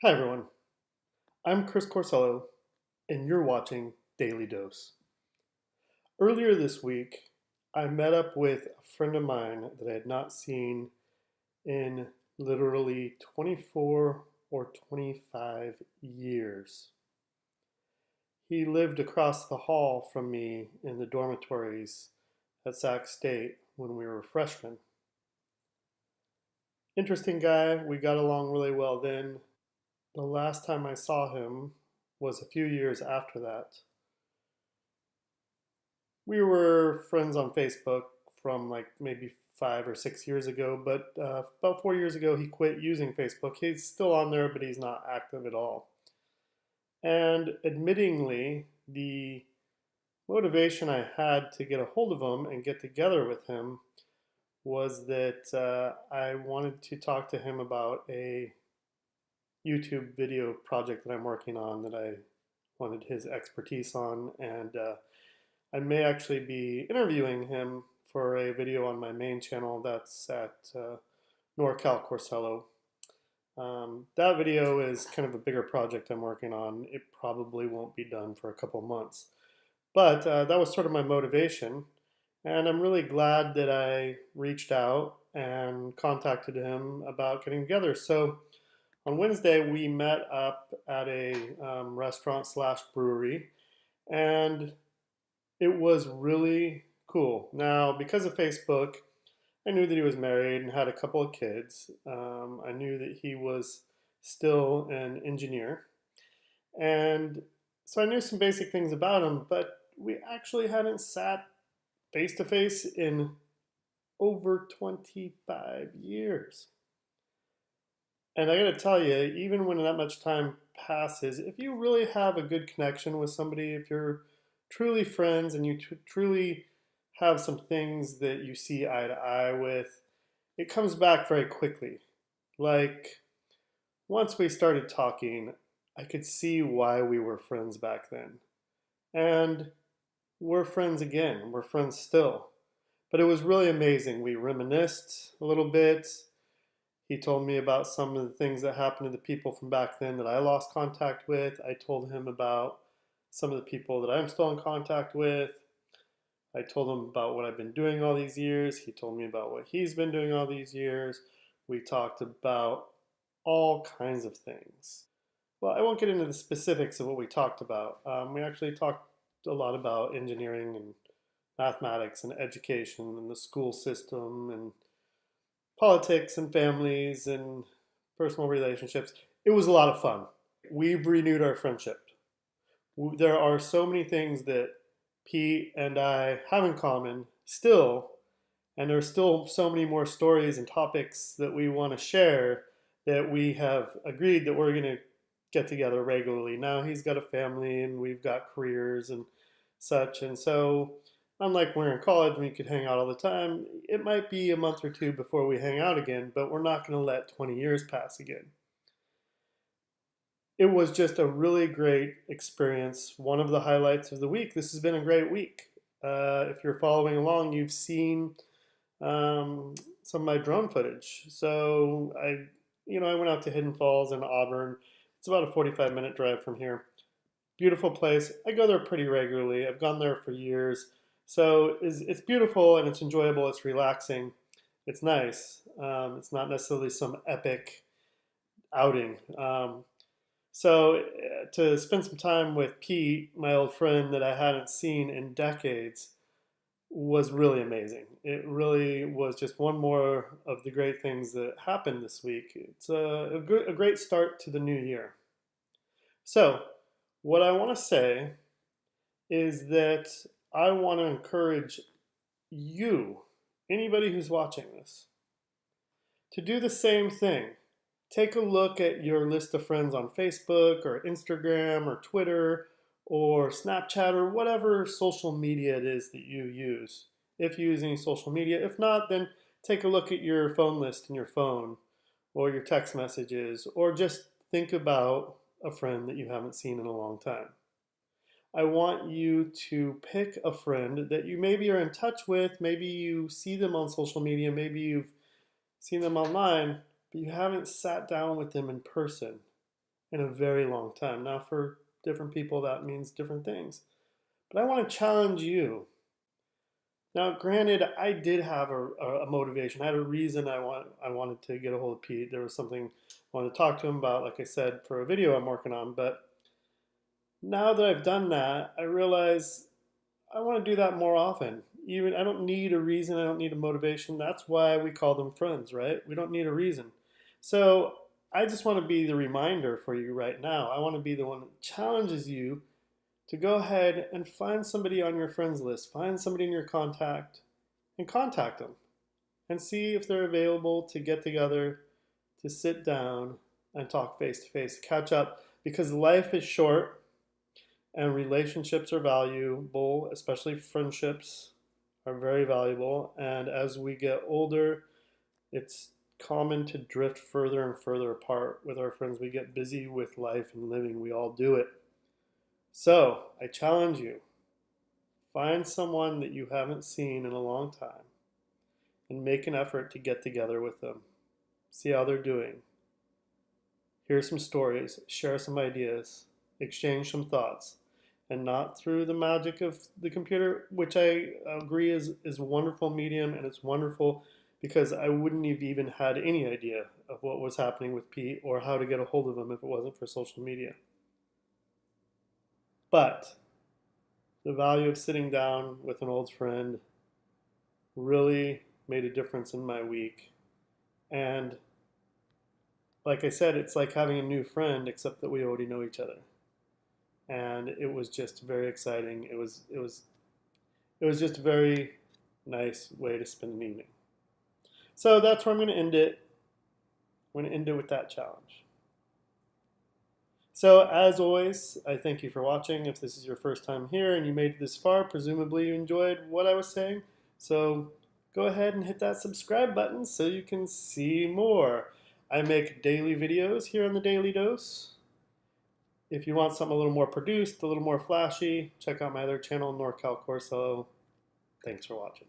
Hi everyone, I'm Chris Corsello, and you're watching Daily Dose. Earlier this week, I met up with a friend of mine that I had not seen in literally 24 or 25 years. He lived across the hall from me in the dormitories at Sac State when we were freshmen. Interesting guy, we got along really well then. The last time I saw him was a few years after that. We were friends on Facebook from like maybe 5 or 6 years ago, but about 4 years ago he quit using Facebook. He's still on there, but he's not active at all. And admittingly, the motivation I had to get a hold of him and get together with him was that I wanted to talk to him about a YouTube video project that I'm working on that I wanted his expertise on, and I may actually be interviewing him for a video on my main channel that's at NorCalCorsello. That video is kind of a bigger project I'm working on. It probably won't be done for a couple months. But that was sort of my motivation. And I'm really glad that I reached out and contacted him about getting together. So on Wednesday, we met up at a restaurant slash brewery. And it was really cool. Now, because of Facebook, I knew that he was married and had a couple of kids. I knew that he was still an engineer. And so I knew some basic things about him, but we actually hadn't sat face to face in over 25 years. And I gotta tell you, even when that much time passes, if you really have a good connection with somebody, if you're truly friends and you truly have some things that you see eye to eye with, it comes back very quickly. Like, once we started talking, I could see why we were friends back then. And we're friends again, we're friends still. But it was really amazing. We reminisced a little bit. He told me about some of the things that happened to the people from back then that I lost contact with. I told him about some of the people that I'm still in contact with. I told him about what I've been doing all these years. He told me about what he's been doing all these years. We talked about all kinds of things. Well, I won't get into the specifics of what we talked about. We actually talked a lot about engineering and mathematics and education and the school system and politics and families and personal relationships. It was a lot of fun. We've renewed our friendship. There are so many things that Pete and I have in common still, and there's still so many more stories and topics that we want to share that we have agreed that we're going to get together regularly. Now he's got a family and we've got careers and such, and so unlike when we were in college and we could hang out all the time, it might be a month or two before we hang out again, but we're not going to let 20 years pass again. It was just a really great experience. One of the highlights of the week. This has been a great week. If you're following along, you've seen some of my drone footage. So I went out to Hidden Falls in Auburn. It's about a 45-minute drive from here. Beautiful place. I go there pretty regularly. I've gone there for years. So it's beautiful and it's enjoyable. It's relaxing. It's nice. It's not necessarily some epic outing. So to spend some time with Pete, my old friend that I hadn't seen in decades, was really amazing. It really was just one more of the great things that happened this week. It's a great start to the new year. So what I want to say is that I want to encourage you, anybody who's watching this, to do the same thing. Take a look at your list of friends on Facebook or Instagram or Twitter or Snapchat or whatever social media it is that you use. If you use any social media. If not, then take a look at your phone list in your phone or your text messages, or just think about a friend that you haven't seen in a long time. I want you to pick a friend that you maybe are in touch with, maybe you see them on social media, maybe you've seen them online, but you haven't sat down with them in person in a very long time. Now, for different people, that means different things. But I want to challenge you. Now, granted, I did have a motivation. I had a reason I wanted to get a hold of Pete. There was something I wanted to talk to him about, like I said, for a video I'm working on. But now that I've done that, I realize I want to do that more often. Even I don't need a reason, I don't need a motivation. That's why we call them friends, right? We don't need a reason. So I just want to be the reminder for you right now. I want to be the one that challenges you to go ahead and find somebody on your friends list, find somebody in your contact, and contact them and see if they're available to get together, to sit down and talk face to face, catch up, because life is short and relationships are valuable, especially friendships are very valuable. And as we get older, it's common to drift further and further apart with our friends. We get busy with life and living. We all do it. So I challenge you, find someone that you haven't seen in a long time and make an effort to get together with them. See how they're doing. Hear some stories, share some ideas, exchange some thoughts, and not through the magic of the computer, which I agree is a wonderful medium, and it's wonderful because I wouldn't have even had any idea of what was happening with Pete or how to get a hold of him if it wasn't for social media. But the value of sitting down with an old friend really made a difference in my week. And like I said, it's like having a new friend, except that we already know each other. And it was just very exciting. It was just a very nice way to spend an evening. So that's where I'm going to end it. I'm going to end it with that challenge. So as always, I thank you for watching. If this is your first time here and you made it this far, presumably you enjoyed what I was saying. So go ahead and hit that subscribe button so you can see more. I make daily videos here on the Daily Dose. If you want something a little more produced, a little more flashy, check out my other channel, NorCalCorsello. Thanks for watching.